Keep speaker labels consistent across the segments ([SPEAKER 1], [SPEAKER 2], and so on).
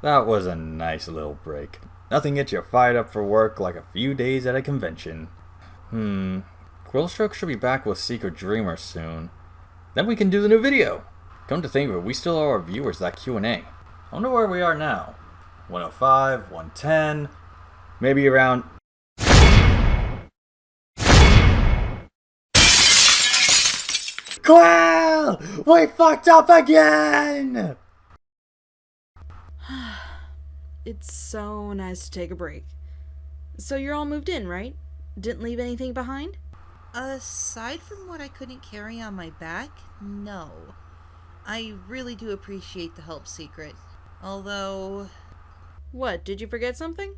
[SPEAKER 1] That was a nice little break. Nothing gets you fired up for work like a few days at a convention. Quill Stroke should be back with Secret Dreamer soon. Then we can do the new video. Come to think of it, we still owe our viewers that Q&A. I wonder where we are now. 105, 110, maybe around... Quill! We fucked up again!
[SPEAKER 2] It's so nice to take a break. So you're all moved in, right? Didn't leave anything behind?
[SPEAKER 3] Aside from what I couldn't carry on my back, no. I really do appreciate the help, Secret. Although...
[SPEAKER 2] What, did you forget something?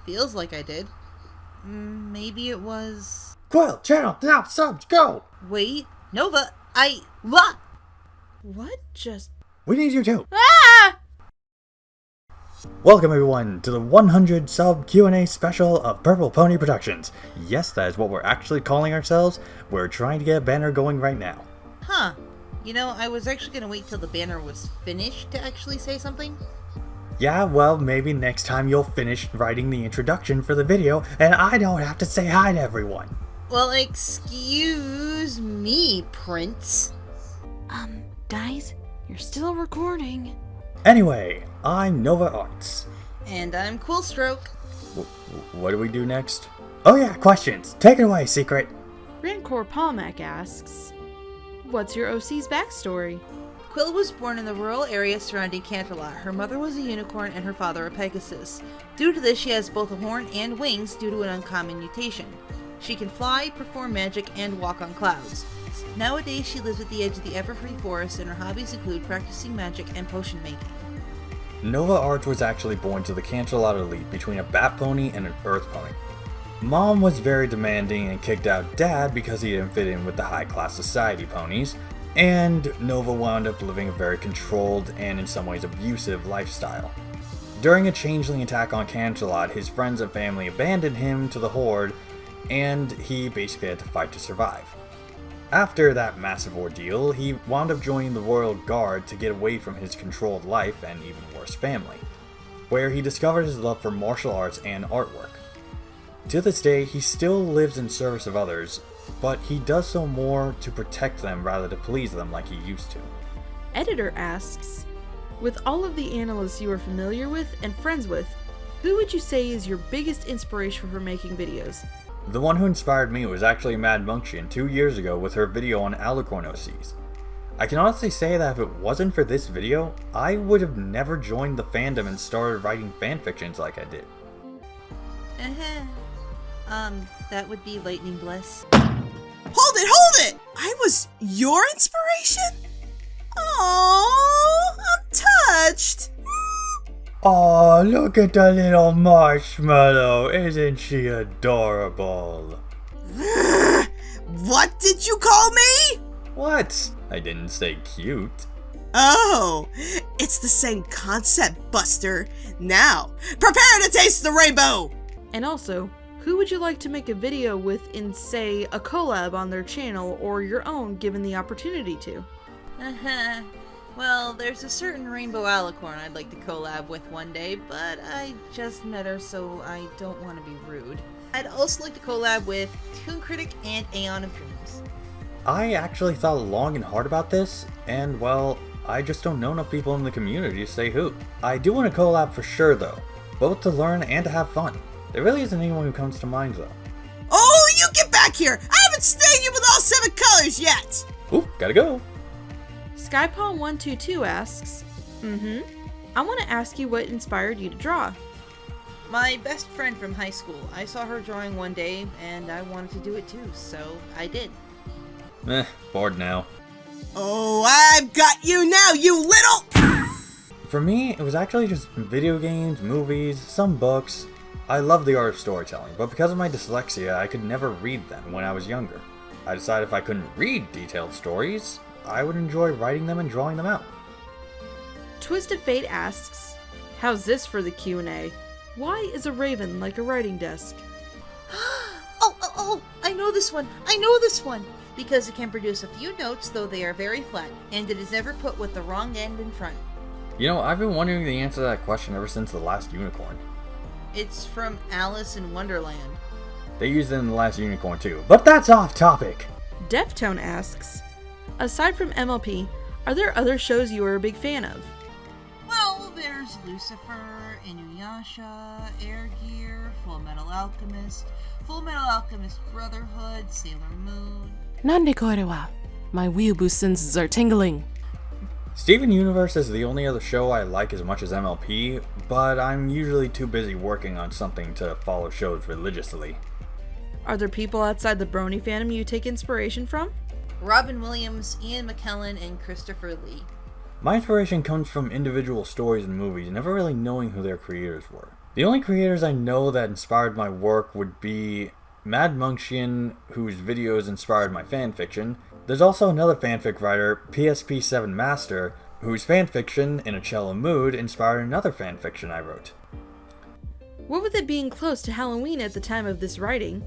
[SPEAKER 3] Feels like I did. Maybe it was...
[SPEAKER 1] Quill, channel, now, subs, go!
[SPEAKER 3] Wait, Nova, what?
[SPEAKER 2] What just...
[SPEAKER 1] We need you too.
[SPEAKER 2] Ah!
[SPEAKER 1] Welcome everyone to the 100 sub Q&A special of Purple Pony Productions. Yes, that is what we're actually calling ourselves. We're trying to get a banner going right now.
[SPEAKER 3] Huh. You know, I was actually going to wait till the banner was finished to actually say something.
[SPEAKER 1] Yeah, well, maybe next time you'll finish writing the introduction for the video and I don't have to say hi to everyone.
[SPEAKER 3] Well, excuse me, Prince.
[SPEAKER 2] Guys, you're still recording.
[SPEAKER 1] Anyway, I'm Nova Arts.
[SPEAKER 3] And I'm Quill Stroke.
[SPEAKER 1] What do we do next? Oh yeah, questions. Take it away, Secret.
[SPEAKER 2] Rancor Palmac asks, what's your OC's backstory?
[SPEAKER 3] Quill was born in the rural area surrounding Canterlot. Her mother was a unicorn and her father a Pegasus. Due to this, she has both a horn and wings due to an uncommon mutation. She can fly, perform magic, and walk on clouds. Nowadays, she lives at the edge of the Everfree Forest, and her hobbies include practicing magic and potion making.
[SPEAKER 1] Nova Arts was actually born to the Canterlot elite between a bat pony and an earth pony. Mom was very demanding and kicked out Dad because he didn't fit in with the high-class society ponies, and Nova wound up living a very controlled and in some ways abusive lifestyle. During a changeling attack on Canterlot, his friends and family abandoned him to the Horde, and he basically had to fight to survive. After that massive ordeal, he wound up joining the Royal Guard to get away from his controlled life and even worse family, where he discovered his love for martial arts and artwork. To this day, he still lives in service of others, but he does so more to protect them rather than please them like he used to.
[SPEAKER 2] Editor asks, with all of the analysts you are familiar with and friends with, who would you say is your biggest inspiration for making videos?
[SPEAKER 1] The one who inspired me was actually Mad Monkshian 2 years ago with her video on Alicorn OCs. I can honestly say that if it wasn't for this video, I would have never joined the fandom and started writing fanfictions like I did.
[SPEAKER 3] That would be Lightning Bliss.
[SPEAKER 4] Hold it! I was your inspiration? Oh, I'm touched.
[SPEAKER 1] Oh, look at the little marshmallow. Isn't she adorable?
[SPEAKER 4] What did you call me?
[SPEAKER 1] What? I didn't say cute.
[SPEAKER 4] Oh, it's the same concept, Buster. Now, prepare to taste the rainbow!
[SPEAKER 2] And also, who would you like to make a video with in, say, a collab on their channel or your own given the opportunity to?
[SPEAKER 3] Well, there's a certain Rainbow Alicorn I'd like to collab with one day, but I just met her, so I don't want to be rude. I'd also like to collab with Toon Critic and Aeon of Dreams.
[SPEAKER 1] I actually thought long and hard about this, and well, I just don't know enough people in the community to say who. I do want to collab for sure though, both to learn and to have fun. There really isn't anyone who comes to mind though.
[SPEAKER 4] Oh, you get back here! I haven't stained you with all 7 colors yet!
[SPEAKER 1] Oop, gotta go.
[SPEAKER 2] Skypaw122 asks, I want to ask you what inspired you to draw.
[SPEAKER 3] My best friend from high school. I saw her drawing one day, and I wanted to do it too, so I did.
[SPEAKER 1] Bored now.
[SPEAKER 4] Oh, I've got you now, you little...
[SPEAKER 1] For me, it was actually just video games, movies, some books. I love the art of storytelling, but because of my dyslexia, I could never read them when I was younger. I decided if I couldn't read detailed stories, I would enjoy writing them and drawing them out.
[SPEAKER 2] Twisted Fate asks, how's this for the Q&A? Why is a raven like a writing desk?
[SPEAKER 3] Oh, I know this one. because it can produce a few notes, though they are very flat, and it is never put with the wrong end in front.
[SPEAKER 1] You know, I've been wondering the answer to that question ever since The Last Unicorn.
[SPEAKER 3] It's from Alice in Wonderland.
[SPEAKER 1] They used it in The Last Unicorn too, but that's off topic!
[SPEAKER 2] Deftone asks, aside from MLP, are there other shows you are a big fan of?
[SPEAKER 3] Well, there's Lucifer, Inuyasha, Air Gear, Full Metal Alchemist Brotherhood, Sailor Moon.
[SPEAKER 5] Nande kore wa? My weeaboo senses are tingling.
[SPEAKER 1] Steven Universe is the only other show I like as much as MLP, but I'm usually too busy working on something to follow shows religiously.
[SPEAKER 2] Are there people outside the Brony fandom you take inspiration from?
[SPEAKER 3] Robin Williams, Ian McKellen, and Christopher Lee.
[SPEAKER 1] My inspiration comes from individual stories and movies, never really knowing who their creators were. The only creators I know that inspired my work would be Mad Monkshian, whose videos inspired my fanfiction. There's also another fanfic writer, PSP7 Master, whose fanfiction, In a Cello Mood, inspired another fanfiction I wrote.
[SPEAKER 2] What with it being close to Halloween at the time of this writing,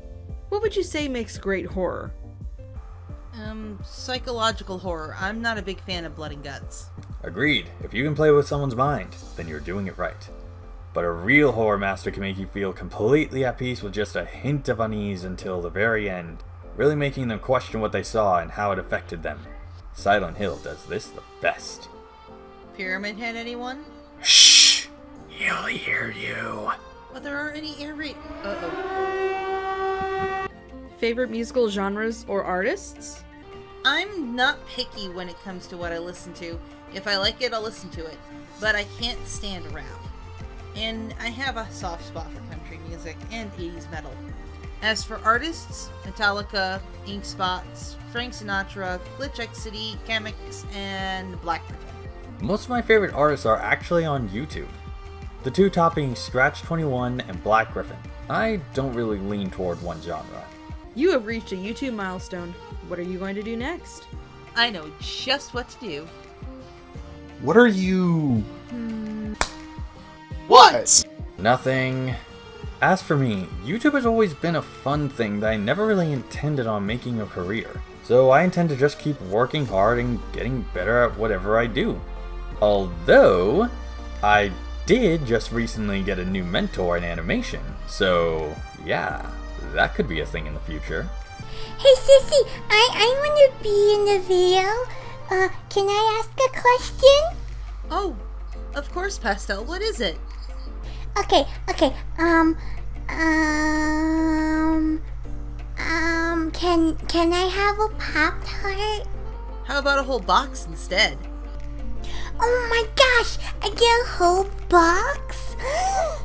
[SPEAKER 2] what would you say makes great horror?
[SPEAKER 3] Psychological horror. I'm not a big fan of blood and guts.
[SPEAKER 1] Agreed. If you can play with someone's mind, then you're doing it right. But a real horror master can make you feel completely at peace with just a hint of unease until the very end, really making them question what they saw and how it affected them. Silent Hill does this the best.
[SPEAKER 3] Pyramid Head, anyone?
[SPEAKER 1] Shh! He'll hear you.
[SPEAKER 3] But there aren't any air raid.
[SPEAKER 2] Favorite musical genres or artists?
[SPEAKER 3] I'm not picky when it comes to what I listen to. If I like it, I'll listen to it. But I can't stand rap. And I have a soft spot for country music and 80s metal. As for artists, Metallica, Ink Spots, Frank Sinatra, Glitch X City, Chemix, and Black Griffin.
[SPEAKER 1] Most of my favorite artists are actually on YouTube. The two top being Scratch21 and Black Griffin. I don't really lean toward one genre.
[SPEAKER 2] You have reached a YouTube milestone. What are you going to do next?
[SPEAKER 3] I know just what to do.
[SPEAKER 6] What are you...
[SPEAKER 4] What?
[SPEAKER 1] Nothing. As for me, YouTube has always been a fun thing that I never really intended on making a career. So I intend to just keep working hard and getting better at whatever I do. Although, I did just recently get a new mentor in animation. So, yeah, that could be a thing in the future.
[SPEAKER 7] Hey Sissy, I want to be in the video. Can I ask a question?
[SPEAKER 3] Oh, of course, Pastel. What is it?
[SPEAKER 7] Okay. Can I have a Pop-Tart?
[SPEAKER 3] How about a whole box instead?
[SPEAKER 7] Oh my gosh, I get a whole box?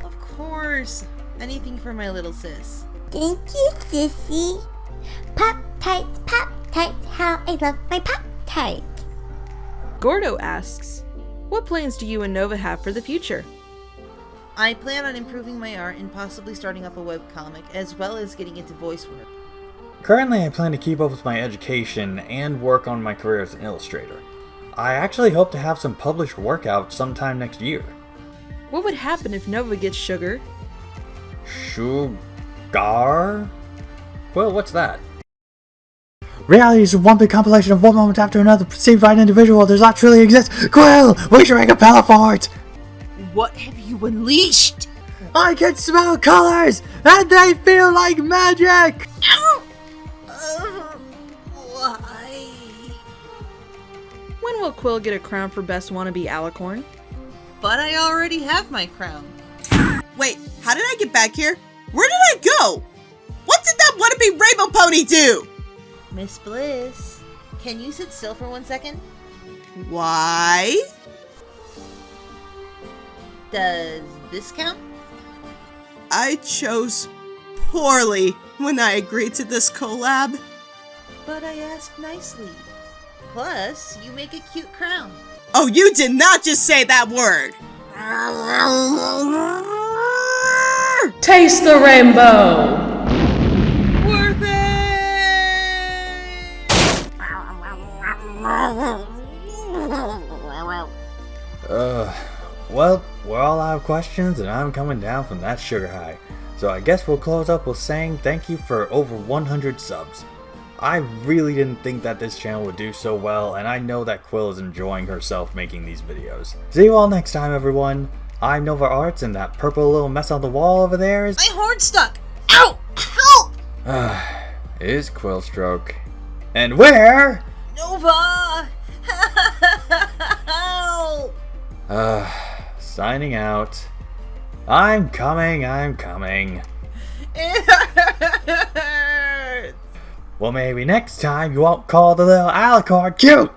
[SPEAKER 3] Of course. Anything for my little sis.
[SPEAKER 7] Thank you, Sissy. Pop-Tarts, how I love my Pop-Tarts.
[SPEAKER 2] Gordo asks, what plans do you and Nova have for the future?
[SPEAKER 3] I plan on improving my art and possibly starting up a webcomic, as well as getting into voice work.
[SPEAKER 1] Currently, I plan to keep up with my education and work on my career as an illustrator. I actually hope to have some published work out sometime next year.
[SPEAKER 2] What would happen if Nova gets sugar?
[SPEAKER 1] Sugar? Quill, what's that?
[SPEAKER 6] Reality is one big compilation of one moment after another perceived by an individual does not truly exist. Quill, we should make a palette for it!
[SPEAKER 3] What have you unleashed?
[SPEAKER 6] I can smell colors, and they feel like magic!
[SPEAKER 3] Why?
[SPEAKER 2] When will Quill get a crown for best wannabe alicorn?
[SPEAKER 3] But I already have my crown.
[SPEAKER 4] Wait, how did I get back here? Where did I go? What did that wannabe rainbow pony do?
[SPEAKER 3] Miss Bliss, can you sit still for 1 second?
[SPEAKER 4] Why?
[SPEAKER 3] Does this count?
[SPEAKER 4] I chose poorly when I agreed to this collab.
[SPEAKER 3] But I asked nicely. Plus, you make a cute crown.
[SPEAKER 4] Oh, you did not just say that word!
[SPEAKER 5] Taste the rainbow!
[SPEAKER 3] Worth it!
[SPEAKER 1] Well, we're all out of questions and I'm coming down from that sugar high. So I guess we'll close up with saying thank you for over 100 subs. I really didn't think that this channel would do so well, and I know that Quill is enjoying herself making these videos. See you all next time, everyone. I'm Nova Arts, and that purple little mess on the wall over there is...
[SPEAKER 3] My horn's stuck! Ow! Help!
[SPEAKER 1] is Quill Stroke. And where...
[SPEAKER 3] Nova! Help!
[SPEAKER 1] Signing out. I'm coming.
[SPEAKER 3] It hurts!
[SPEAKER 1] Well, maybe next time you won't call the little alicorn cute!